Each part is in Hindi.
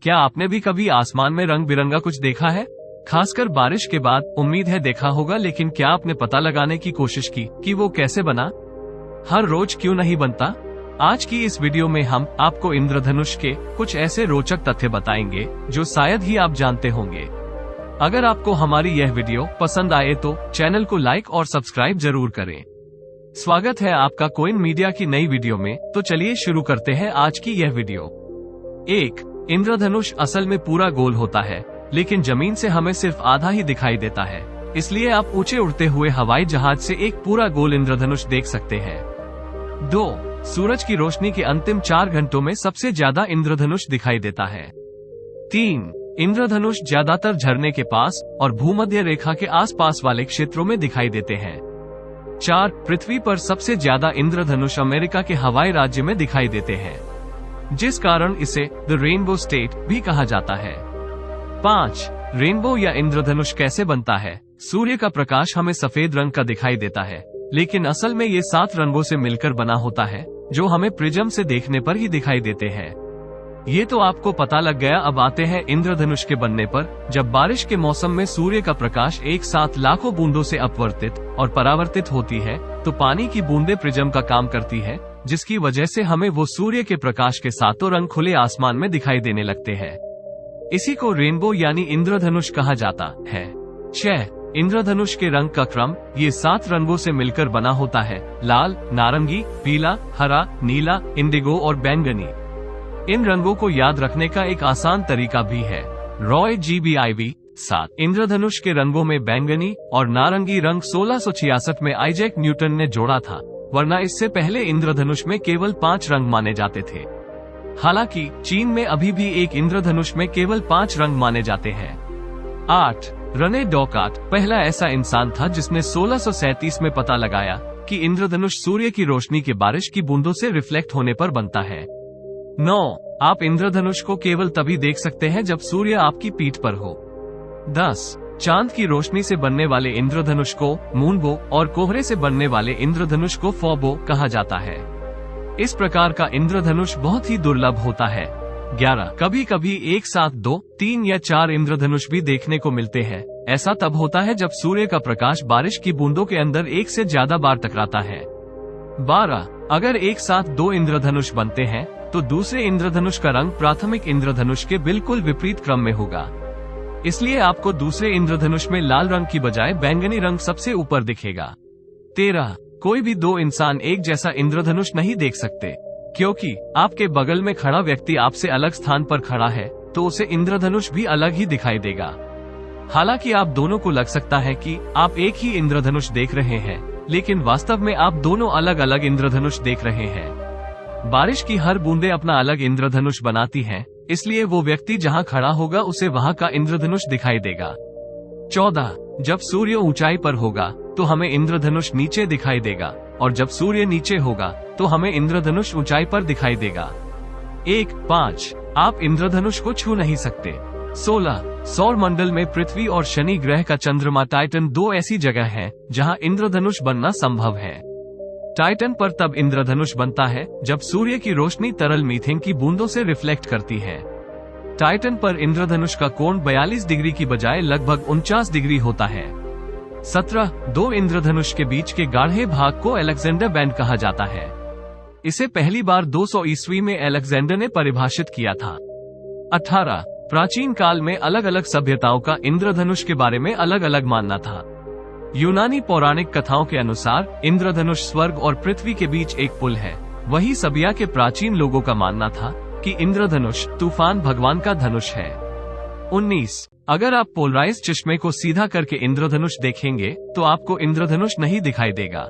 क्या आपने भी कभी आसमान में रंग बिरंगा कुछ देखा है? खासकर बारिश के बाद? उम्मीद है देखा होगा, लेकिन क्या आपने पता लगाने की कोशिश की कि वो कैसे बना? हर रोज क्यों नहीं बनता? आज की इस वीडियो में हम आपको इंद्रधनुष के कुछ ऐसे रोचक तथ्य बताएंगे जो शायद ही आप जानते होंगे। अगर आपको हमारी यह वीडियो पसंद आए तो चैनल को लाइक और सब्सक्राइब जरूर करें। स्वागत है आपका कोइन मीडिया की नई वीडियो में। तो चलिए शुरू करते हैं आज की यह वीडियो। 1. इंद्रधनुष असल में पूरा गोल होता है, लेकिन जमीन से हमें सिर्फ आधा ही दिखाई देता है। इसलिए आप ऊंचे उड़ते हुए हवाई जहाज से एक पूरा गोल इंद्रधनुष देख सकते हैं। 2. सूरज की रोशनी के अंतिम 4 घंटों में सबसे ज्यादा इंद्रधनुष दिखाई देता है। 3. इंद्रधनुष ज्यादातर झरने के पास और भूमध्य रेखा के आसपास वाले क्षेत्रों में दिखाई देते हैं। 4. पृथ्वी पर सबसे ज्यादा इंद्रधनुष अमेरिका के हवाई राज्य में दिखाई देते हैं, जिस कारण इसे द रेनबो स्टेट भी कहा जाता है। 5. रेनबो या इंद्रधनुष कैसे बनता है? सूर्य का प्रकाश हमें सफेद रंग का दिखाई देता है, लेकिन असल में ये 7 रंगों से मिलकर बना होता है, जो हमें प्रिज्म से देखने पर ही दिखाई देते हैं। ये तो आपको पता लग गया। अब आते हैं इंद्रधनुष के बनने पर। जब बारिश के मौसम में सूर्य का प्रकाश एक साथ लाखों बूंदों से अपवर्तित और परावर्तित होती है, तो पानी की बूंदें प्रिज्म का काम करती है, जिसकी वजह से हमें वो सूर्य के प्रकाश के सातों रंग खुले आसमान में दिखाई देने लगते हैं। इसी को रेनबो यानी इंद्रधनुष कहा जाता है। 6. इंद्रधनुष के रंग का क्रम। ये 7 रंगों से मिलकर बना होता है: लाल, नारंगी, पीला, हरा, नीला, इंडिगो और बैंगनी। इन रंगों को याद रखने का एक आसान तरीका भी है। रॉय GBIV 7. इंद्रधनुष के रंगों में बैंगनी और नारंगी रंग 1666 में आइजैक न्यूटन ने जोड़ा था, वरना इससे पहले इंद्रधनुष में केवल 5 रंग माने जाते थे। हालांकि चीन में अभी भी एक इंद्रधनुष में केवल 5 रंग माने जाते हैं। 8. रने डॉकार्ट पहला ऐसा इंसान था जिसने 1637 में पता लगाया कि इंद्रधनुष सूर्य की रोशनी के बारिश की बूंदों से रिफ्लेक्ट होने पर बनता है। 9. आप इंद्रधनुष को केवल तभी देख सकते हैं जब सूर्य आपकी पीठ पर हो। 10. चांद की रोशनी से बनने वाले इंद्रधनुष को मूनबो और कोहरे से बनने वाले इंद्रधनुष को फॉबो कहा जाता है। इस प्रकार का इंद्रधनुष बहुत ही दुर्लभ होता है। 11. कभी कभी एक साथ 2, 3 या 4 इंद्रधनुष भी देखने को मिलते हैं। ऐसा तब होता है जब सूर्य का प्रकाश बारिश की बूंदों के अंदर एक से ज्यादा बार टकराता है। 12. अगर एक साथ 2 इंद्रधनुष बनते हैं तो दूसरे इंद्रधनुष का रंग प्राथमिक इंद्रधनुष के बिल्कुल विपरीत क्रम में होगा। इसलिए आपको दूसरे इंद्रधनुष में लाल रंग की बजाय बैंगनी रंग सबसे ऊपर दिखेगा। 13. कोई भी 2 इंसान एक जैसा इंद्रधनुष नहीं देख सकते, क्योंकि आपके बगल में खड़ा व्यक्ति आपसे अलग स्थान पर खड़ा है, तो उसे इंद्रधनुष भी अलग ही दिखाई देगा। हालांकि आप दोनों को लग सकता है कि आप एक ही इंद्रधनुष देख रहे हैं, लेकिन वास्तव में आप दोनों अलग अलग इंद्रधनुष देख रहे हैं। बारिश की हर बूंदे अपना अलग इंद्रधनुष बनाती हैं, इसलिए वो व्यक्ति जहां खड़ा होगा उसे वहां का इंद्रधनुष दिखाई देगा। 14. जब सूर्य ऊंचाई पर होगा तो हमें इंद्रधनुष नीचे दिखाई देगा, और जब सूर्य नीचे होगा तो हमें इंद्रधनुष ऊंचाई पर दिखाई देगा। 5. आप इंद्रधनुष को छू नहीं सकते। 16. सौर मंडल में पृथ्वी और शनि ग्रह का चंद्रमा टाइटन 2 ऐसी जगह है जहां इंद्रधनुष बनना संभव है। टाइटन पर तब इंद्रधनुष बनता है जब सूर्य की रोशनी तरल मीथेन की बूंदों से रिफ्लेक्ट करती है। टाइटन पर इंद्रधनुष का कोण 42 डिग्री की बजाय लगभग 49 डिग्री होता है। 17. 2 इंद्रधनुष के बीच के गाढ़े भाग को अलेक्जेंडर बैंड कहा जाता है। इसे पहली बार 200 ईस्वी में अलेक्जेंडर ने परिभाषित किया था। 18. प्राचीन काल में अलग अलग सभ्यताओं का इंद्रधनुष के बारे में अलग अलग मानना था। यूनानी पौराणिक कथाओं के अनुसार इंद्रधनुष स्वर्ग और पृथ्वी के बीच एक पुल है। वही सबिया के प्राचीन लोगों का मानना था कि इंद्रधनुष तूफान भगवान का धनुष है। 19. अगर आप पोलराइज चश्मे को सीधा करके इंद्रधनुष देखेंगे तो आपको इंद्रधनुष नहीं दिखाई देगा।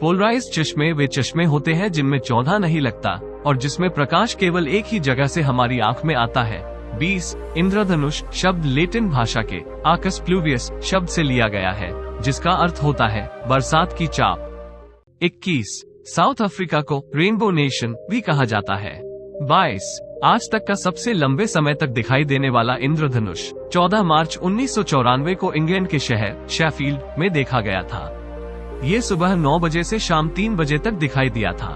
पोलराइज चश्मे वे चश्मे होते हैं जिनमें 14 नहीं लगता और जिसमें प्रकाश केवल एक ही जगह से हमारी आंख में आता है। 20. इंद्रधनुष शब्द लेटिन भाषा के आकस प्लूवियस शब्द से लिया गया है, जिसका अर्थ होता है बरसात की चाप। 21. साउथ अफ्रीका को रेनबो नेशन भी कहा जाता है। 22. आज तक का सबसे लंबे समय तक दिखाई देने वाला इंद्रधनुष 14 मार्च 1994 को इंग्लैंड के शहर शेफील्ड में देखा गया था। ये सुबह 9 बजे से शाम 3 बजे तक दिखाई दिया था।